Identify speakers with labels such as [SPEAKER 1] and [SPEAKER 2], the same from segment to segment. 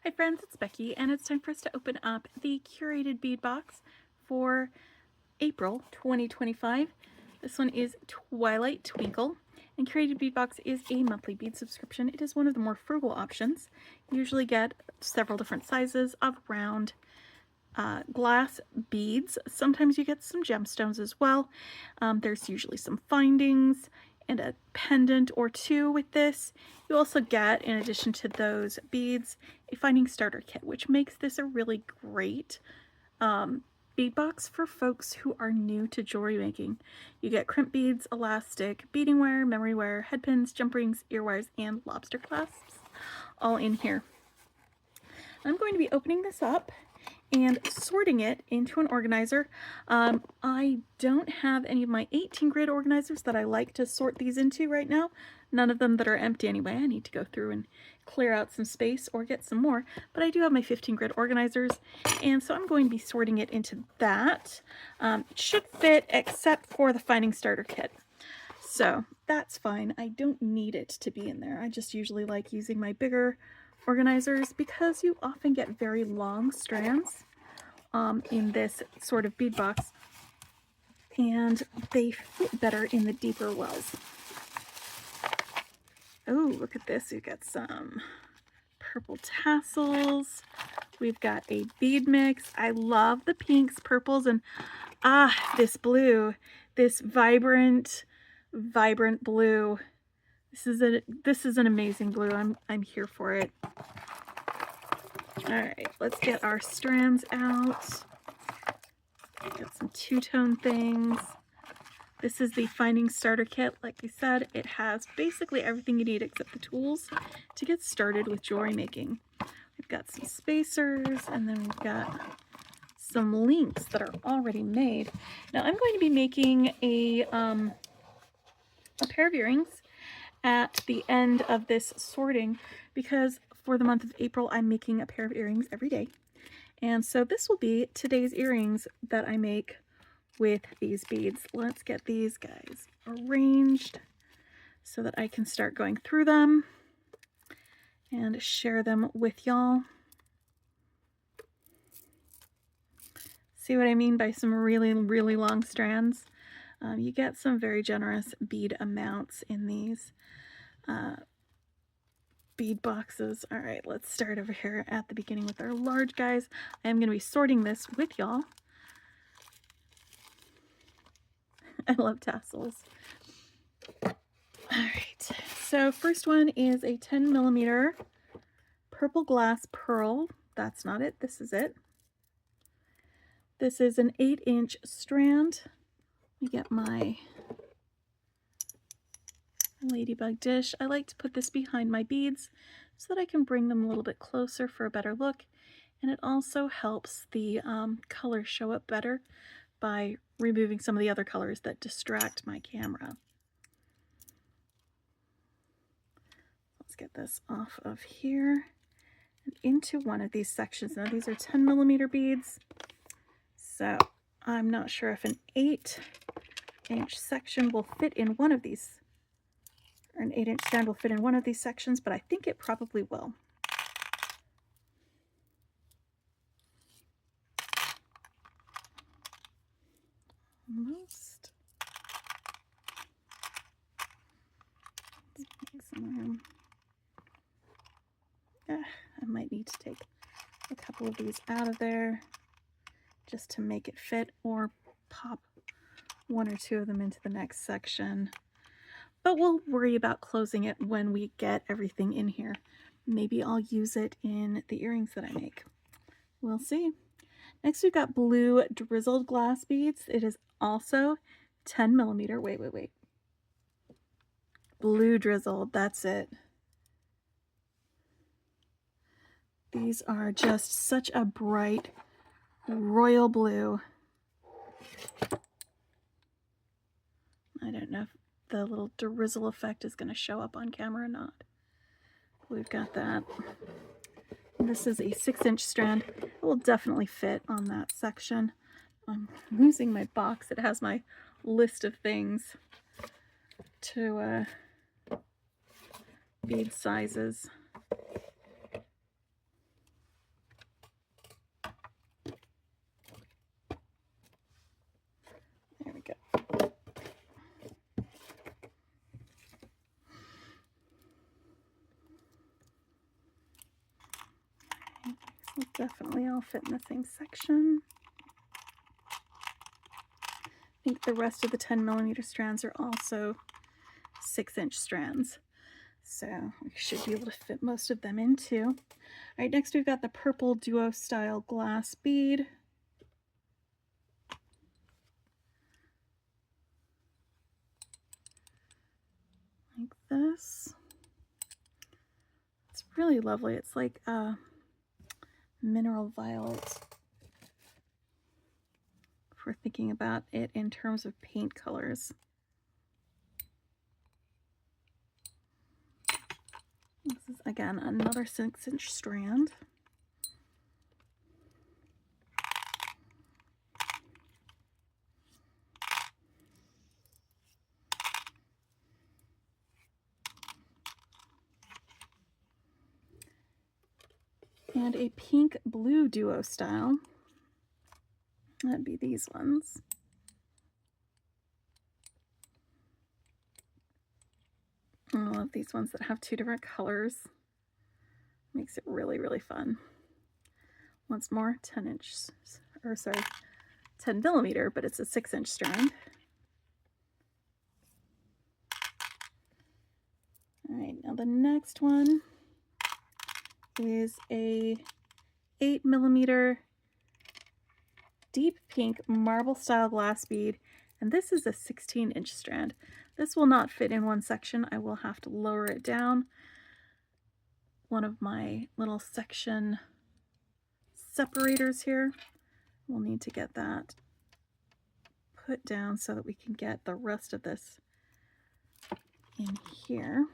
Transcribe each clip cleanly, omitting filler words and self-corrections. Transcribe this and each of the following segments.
[SPEAKER 1] Hi friends, it's Becky, and it's time for us to open up the Curated Bead Box for April 2025. This one is Twilight Twinkle, and Curated Bead Box is a monthly bead subscription. It is one of the more frugal options. You usually get several different sizes of round glass beads. Sometimes you get some gemstones as well. There's usually some findings and a pendant or two with this. You also get, in addition to those beads, a finding starter kit, which makes this a really great bead box for folks who are new to jewelry making. You get crimp beads, elastic, beading wire, memory wire, head pins, jump rings, ear wires, and lobster clasps all in here. I'm going to be opening this up and sorting it into an organizer. I don't have any of my 18 grid organizers that I like to sort these into right now. None of them that are empty anyway. I need to go through and clear out some space or get some more, but I do have my 15 grid organizers, and so I'm going to be sorting it into that. It should fit except for the finding starter kit. So that's fine. I don't need it to be in there. I just usually like using my bigger organizers because you often get very long strands in this sort of bead box, and they fit better in the deeper wells. Oh, look at this. We've got some purple tassels. We've got a bead mix. I love the pinks, purples, and this blue, this vibrant blue. This is an amazing blue. I'm here for it. All right, let's get our strands out. Got some two-tone things. This is the Finding Starter Kit. Like I said, it has basically everything you need except the tools to get started with jewelry making. We've got some spacers, and then we've got some links that are already made. Now I'm going to be making a pair of earrings at the end of this sorting, because for the month of April I'm making a pair of earrings every day, and so this will be today's earrings that I make with these beads. Let's get these guys arranged so that I can start going through them and share them with y'all. See what I mean by some really long strands? You get some very generous bead amounts in these bead boxes. All right, let's start over here at the beginning with our large guys. I am going to be sorting this with y'all. I love tassels. All right, so first one is a 10mm purple glass pearl. That's not it. This is it. This is an 8-inch strand. Let me get my ladybug dish. I like to put this behind my beads so that I can bring them a little bit closer for a better look, and it also helps the color show up better by removing some of the other colors that distract my camera. Let's get this off of here and into one of these sections. Now these are 10mm beads, so I'm not sure if an 8-inch section will fit in one of these, or an 8-inch strand will fit in one of these sections, but I think it probably will. Almost. Let's make some room. I might need to take a couple of these out of there just to make it fit, or pop one or two of them into the next section. But we'll worry about closing it when we get everything in here. Maybe I'll use it in the earrings that I make. We'll see. Next, we've got blue drizzled glass beads. It is also 10mm. Wait. Blue drizzled, that's it. These are just such a bright royal blue. I don't know if the little drizzle effect is going to show up on camera or not. We've got that. This is a 6-inch strand. It will definitely fit on that section. I'm losing my box. It has my list of things to bead sizes. definitely all fit in the same section. I think the rest of the 10mm strands are also 6-inch strands. So we should be able to fit most of them in too. All right, next we've got the purple duo style glass bead. Like this. It's really lovely. It's like a mineral violet. If we're thinking about it in terms of paint colors. This is, again, another 6-inch strand. And a pink blue duo style. That'd be these ones. I love these ones that have 2 different colors. Makes it really, really fun. Once more, 10mm, but it's a 6-inch strand. All right, now the next one is a 8mm deep pink marble style glass bead, and this is a 16-inch strand. This will not fit in one section. I will have to lower it down. One of my little section separators here. We'll need to get that put down so that we can get the rest of this in here.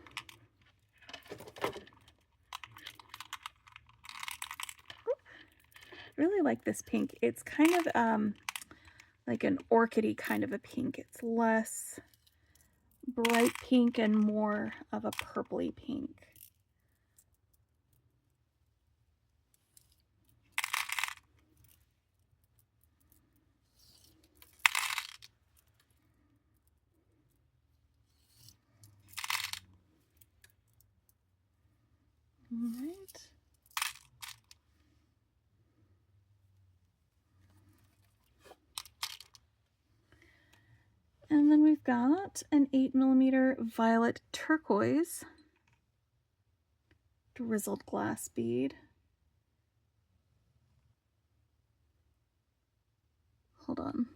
[SPEAKER 1] Really like this pink. It's kind of like an orchidy kind of a pink. It's less bright pink and more of a purpley pink. All right. And then we've got an 8mm violet turquoise drizzled glass bead. Hold on.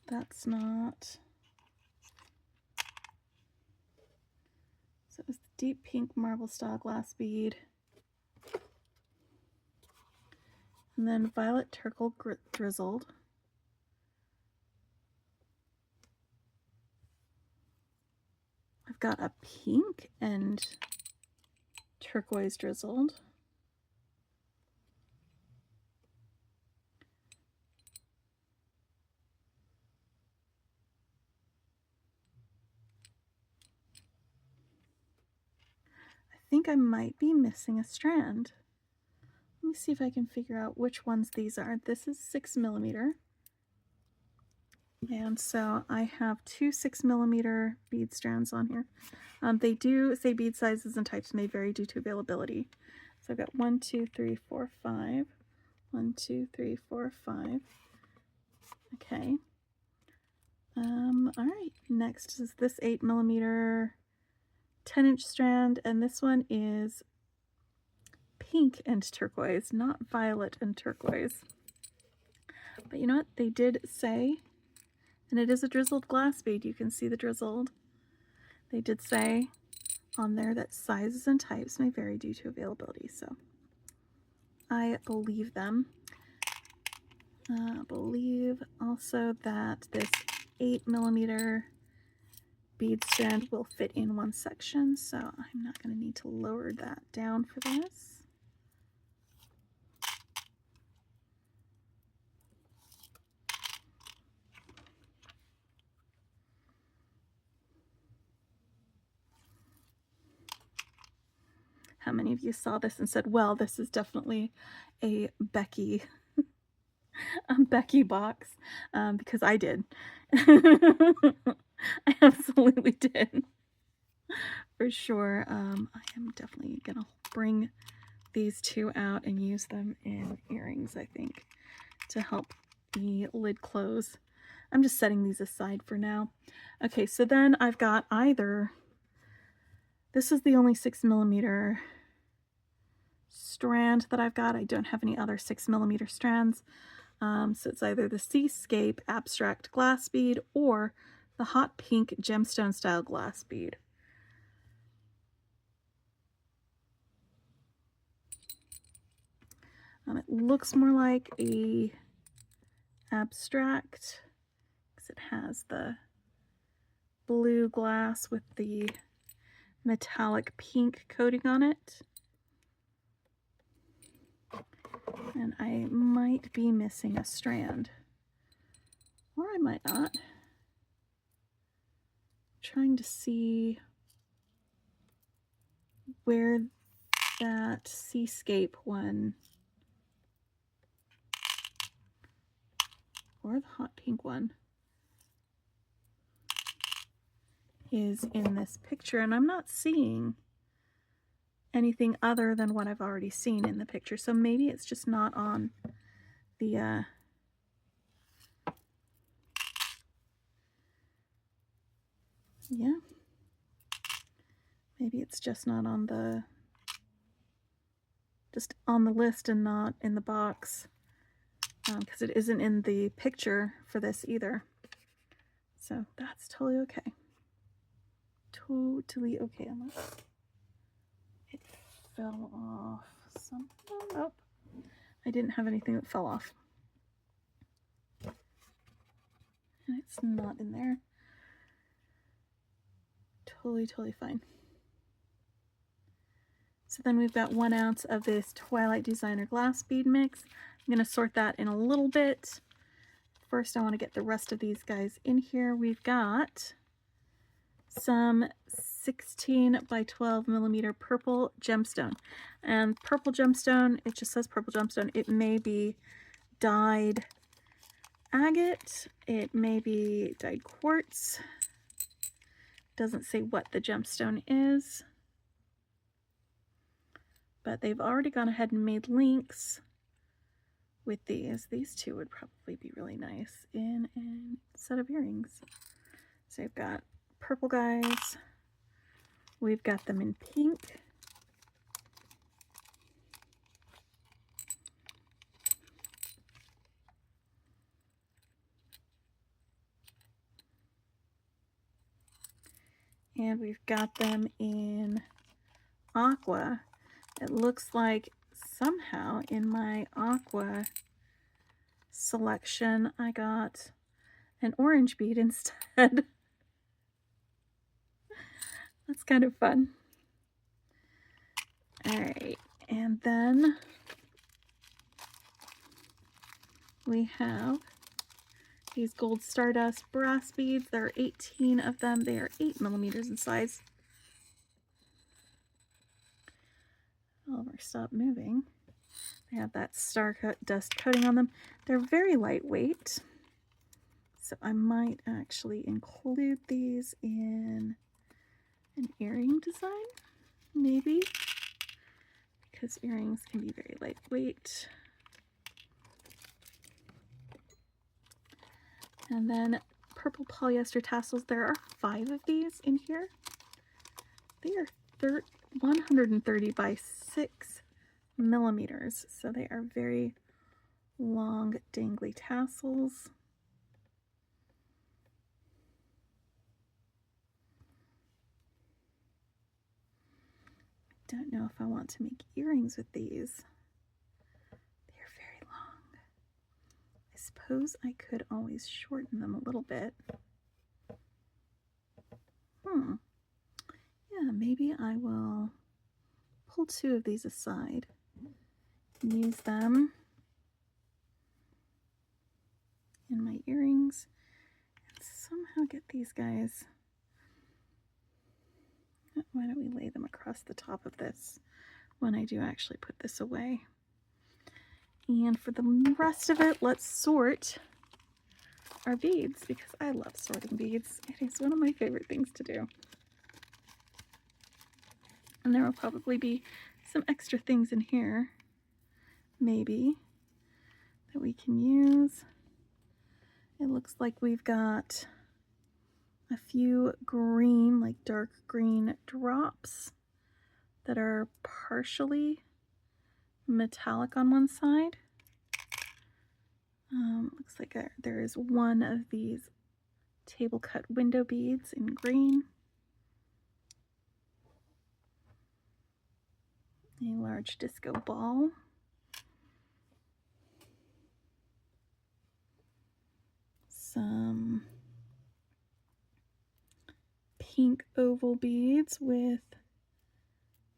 [SPEAKER 1] That's not. So it was the deep pink marble style glass bead. And then violet turquoise drizzled. I've got a pink and turquoise drizzled. I think I might be missing a strand. Let me see if I can figure out which ones these are. This is 6mm. And so I have 2 6mm bead strands on here. They do say bead sizes and types may vary due to availability. So I've got 1, 2, 3, 4, 5. 1, 2, 3, 4, 5. Okay. All right. Next is this 8mm 10-inch strand, and this one is pink and turquoise, not violet and turquoise. But you know what? They did say, and it is a drizzled glass bead. You can see the drizzled. They did say on there that sizes and types may vary due to availability, so I believe them. I believe also that this 8mm bead strand will fit in one section, so I'm not going to need to lower that down for this. How many of you saw this and said, well, this is definitely a Becky box? Because I did. I absolutely did. for sure. I am definitely gonna bring these two out and use them in earrings, I think, to help the lid close. I'm just setting these aside for now. Okay, so then I've got either, this is the only 6mm strand that I've got. I don't have any other 6mm strands. So it's either the Seascape Abstract Glass Bead or the Hot Pink Gemstone Style Glass Bead. It looks more like a abstract because it has the blue glass with the metallic pink coating on it. And I might be missing a strand, or I might not. I'm trying to see where that Seascape one or the hot pink one is in this picture, and I'm not seeing anything other than what I've already seen in the picture. So maybe it's just not on the yeah, maybe it's just not on the, just on the list and not in the box, because it isn't in the picture for this either. So that's totally okay. Totally okay. Unless it fell off something. Oh, I didn't have anything that fell off. And it's not in there. Totally fine. So then we've got 1 ounce of this Twilight Designer glass bead mix. I'm going to sort that in a little bit. First, I want to get the rest of these guys in here. We've got some 16 by 12mm purple gemstone. And purple gemstone, it just says purple gemstone. It may be dyed agate. It may be dyed quartz. Doesn't say what the gemstone is. But they've already gone ahead and made links with these. These two would probably be really nice in a set of earrings. So we've got purple guys. We've got them in pink. And we've got them in aqua. It looks like somehow in my aqua selection I got an orange bead instead. That's kind of fun. Alright, and then we have these gold stardust brass beads. There are 18 of them. They are 8mm in size. Oliver, stop moving. They have that dust coating on them. They're very lightweight, so I might actually include these in an earring design, maybe, because earrings can be very lightweight. And then purple polyester tassels. There are 5 of these in here. They are 130 by 6mm, so they are very long, dangly tassels. I don't know if I want to make earrings with these. They're very long. I suppose I could always shorten them a little bit. Yeah, maybe I will pull 2 of these aside and use them in my earrings and somehow get these guys. Why don't we lay them across the top of this when I do actually put this away? And for the rest of it, let's sort our beads, because I love sorting beads. It is one of my favorite things to do. And there will probably be some extra things in here, maybe, that we can use. It looks like we've got a few green, like dark green drops that are partially metallic on one side. Looks like there is one of these table cut window beads in green. A large disco ball. Some pink oval beads with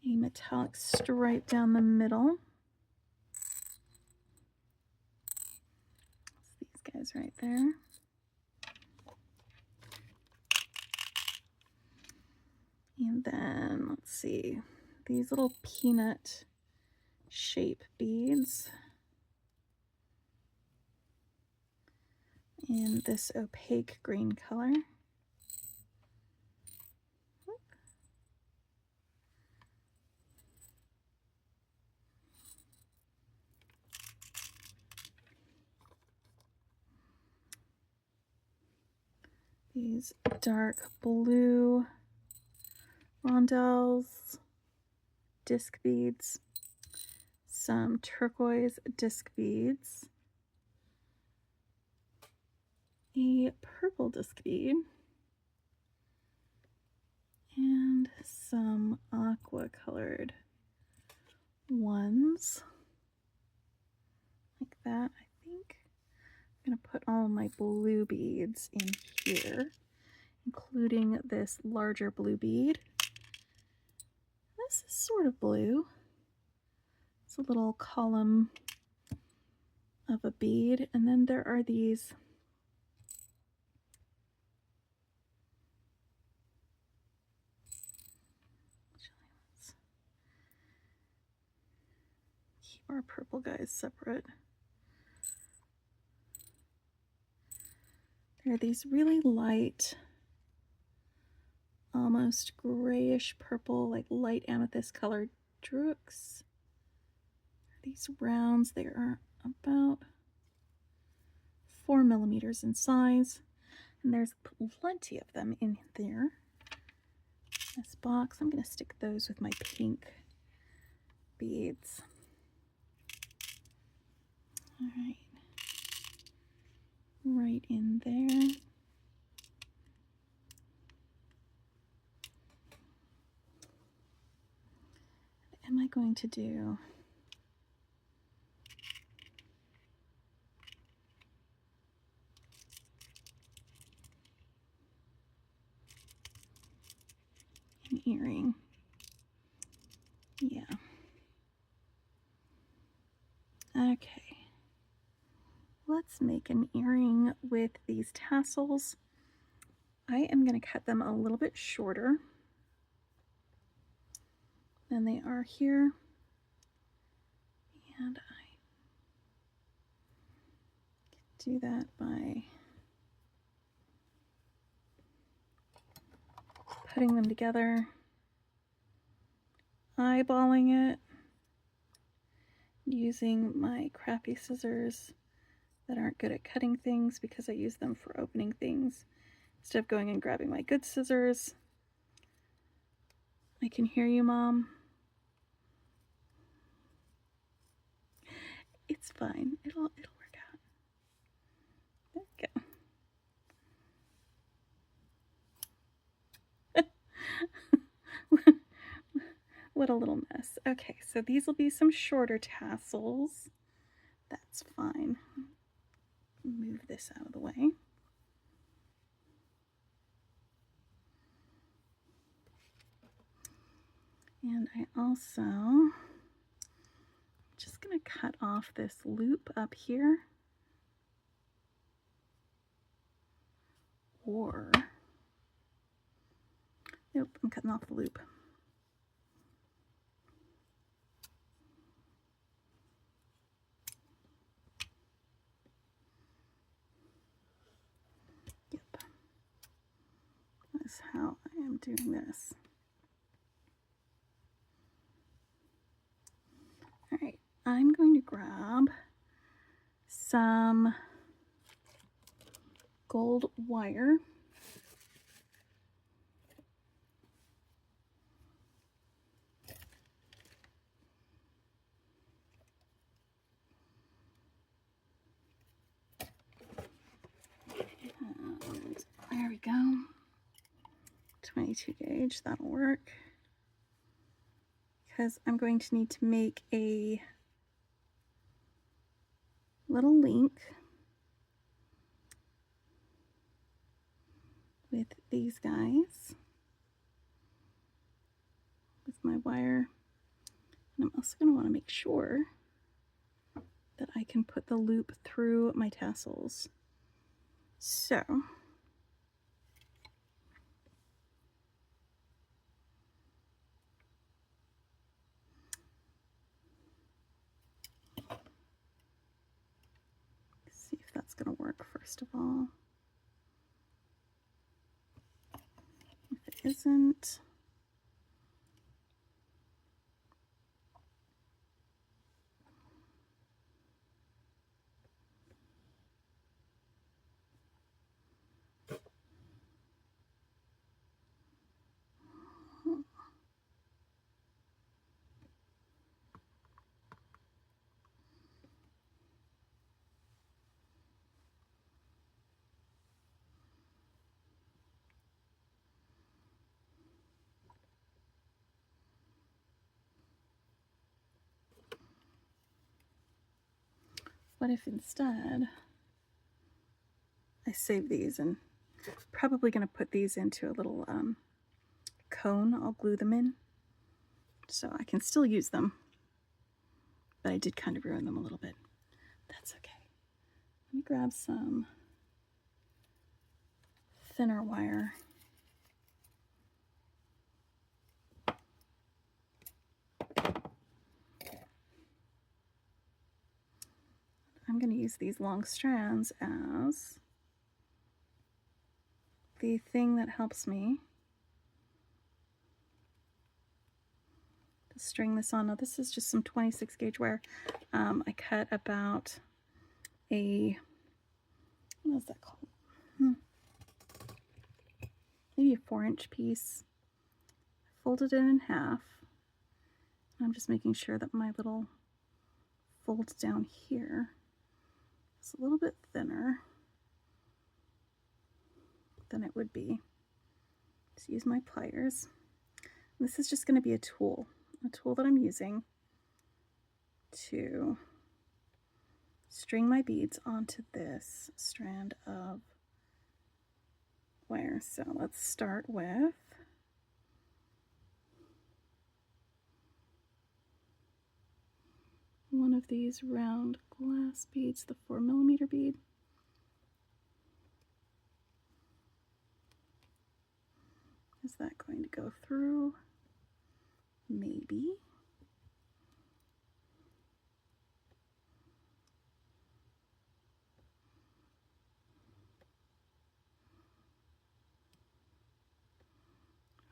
[SPEAKER 1] a metallic stripe down the middle. That's these guys right there. And then, let's see, these little peanut shape beads in this opaque green color. These dark blue rondelles, disc beads, some turquoise disc beads, a purple disc bead, and some aqua colored ones like that. I think I'm going to put all my blue beads in here, including this larger blue bead. This is sort of blue. It's a little column of a bead, and then there are these keep our purple guys separate. There are these really light, almost grayish purple, like light amethyst colored drooks. These rounds, they are about 4 millimeters in size, and there's plenty of them in there. This box, I'm going to stick those with my pink beads. All right, right in there. What am I going to do? An earring. Yeah. Okay. Let's make an earring with these tassels. I am going to cut them a little bit shorter than they are here. And I do that by putting them together, eyeballing it, using my crappy scissors that aren't good at cutting things because I use them for opening things instead of going and grabbing my good scissors. I can hear you, Mom. It's fine. It'll work out. There we go. What a little mess. Okay, so these will be some shorter tassels. That's fine. Move this out of the way. And I also just going to cut off this loop up here. Or, nope, I'm cutting off the loop. Yep. That's how I am doing this. I'm going to grab some gold wire. And there we go. 22 gauge, that'll work. Because I'm going to need to make a little link with these guys with my wire. And I'm also going to want to make sure that I can put the loop through my tassels. So see if that's going to work first of all. If it isn't, what if instead I save these, and probably going to put these into a little cone. I'll glue them in so I can still use them, but I did kind of ruin them a little bit. That's okay. Let me grab some thinner wire. I'm going to use these long strands as the thing that helps me to string this on. Now this is just some 26 gauge wire. I cut about a, what is that called? Maybe a 4-inch piece. I folded it in half. I'm just making sure that my little fold down here is a little bit thinner than it would be. Just use my pliers. And this is just going to be a tool that I'm using to string my beads onto this strand of wire. So let's start with one of these round glass beads, the 4mm bead. Is that going to go through? Maybe.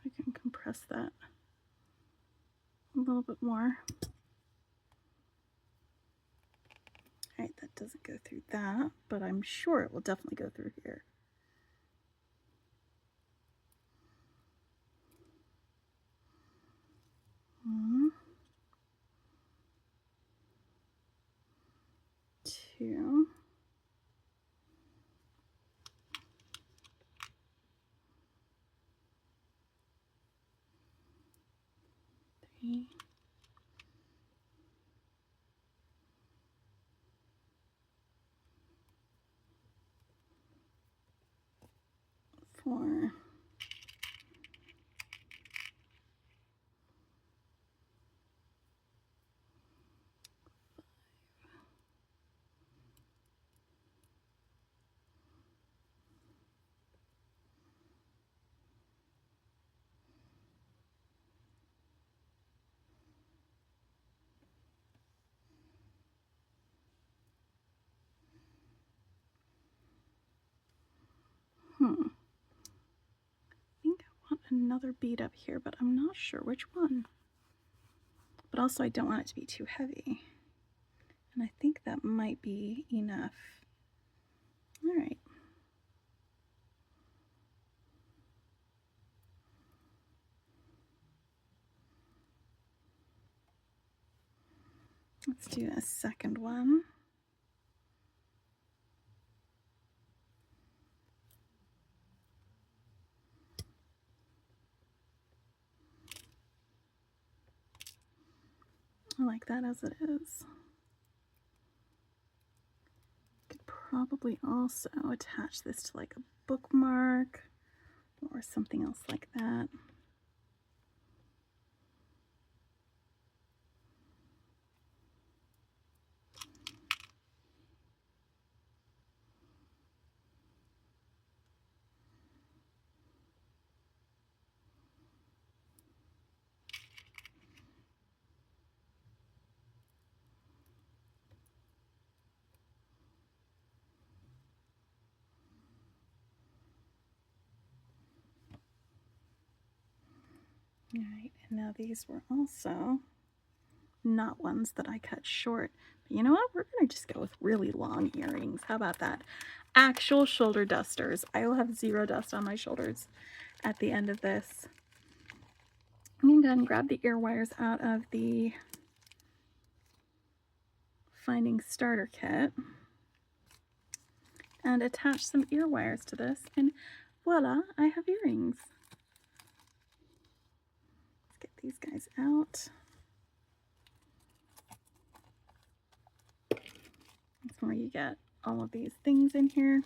[SPEAKER 1] I can compress that a little bit more. All right, that doesn't go through that, but I'm sure it will definitely go through here. Two. Three. 4. 5. I think I want another bead up here, but I'm not sure which one. But also I don't want it to be too heavy. And I think that might be enough. All right. Let's do a second one. I like that as it is. Could probably also attach this to like a bookmark or something else like that. All right, and now these were also not ones that I cut short. But you know what? We're going to just go with really long earrings. How about that? Actual shoulder dusters. I will have zero dust on my shoulders at the end of this. I'm going to go ahead and grab the ear wires out of the Finding Starter Kit and attach some ear wires to this, and voila, I have earrings. Let's get these guys out. That's where you get all of these things in here.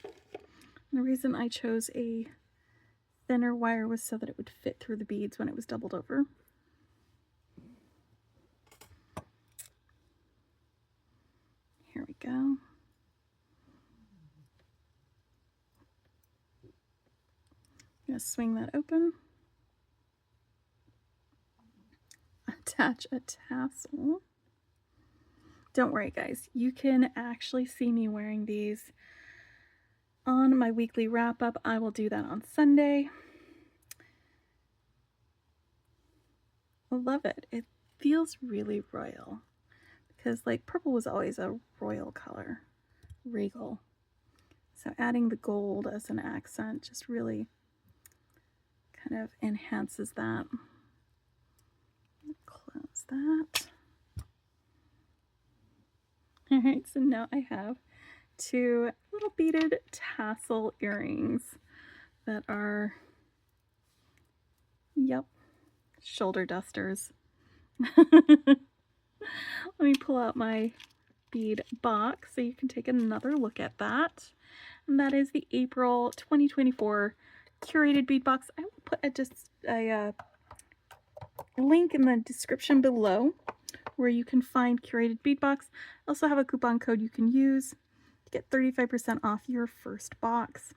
[SPEAKER 1] And the reason I chose a thinner wire was so that it would fit through the beads when it was doubled over. Here we go. I'm going to swing that open. Attach a tassel. Don't worry guys, you can actually see me wearing these on my weekly wrap up. I will do that on Sunday. I love it. It feels really royal because like purple was always a royal color, regal. So adding the gold as an accent just really kind of enhances that. Close that. All right, so now I have two little beaded tassel earrings that are, yep, shoulder dusters. Let me pull out my bead box so you can take another look at that. And that is the April 2024 Curated Bead Box. I will put a link in the description below where you can find Curated Bead Box. I also have a coupon code you can use to get 35% off your first box.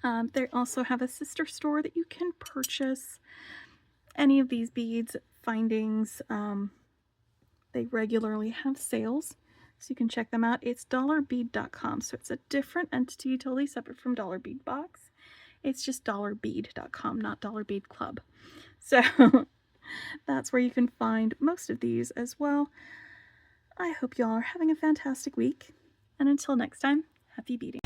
[SPEAKER 1] They also have a sister store that you can purchase any of these beads, findings. They regularly have sales, so you can check them out. It's dollarbead.com, so it's a different entity, totally separate from Dollar Bead Box. It's just dollarbead.com, not Dollar Bead Club. So that's where you can find most of these as well. I hope y'all are having a fantastic week, and until next time, happy beading.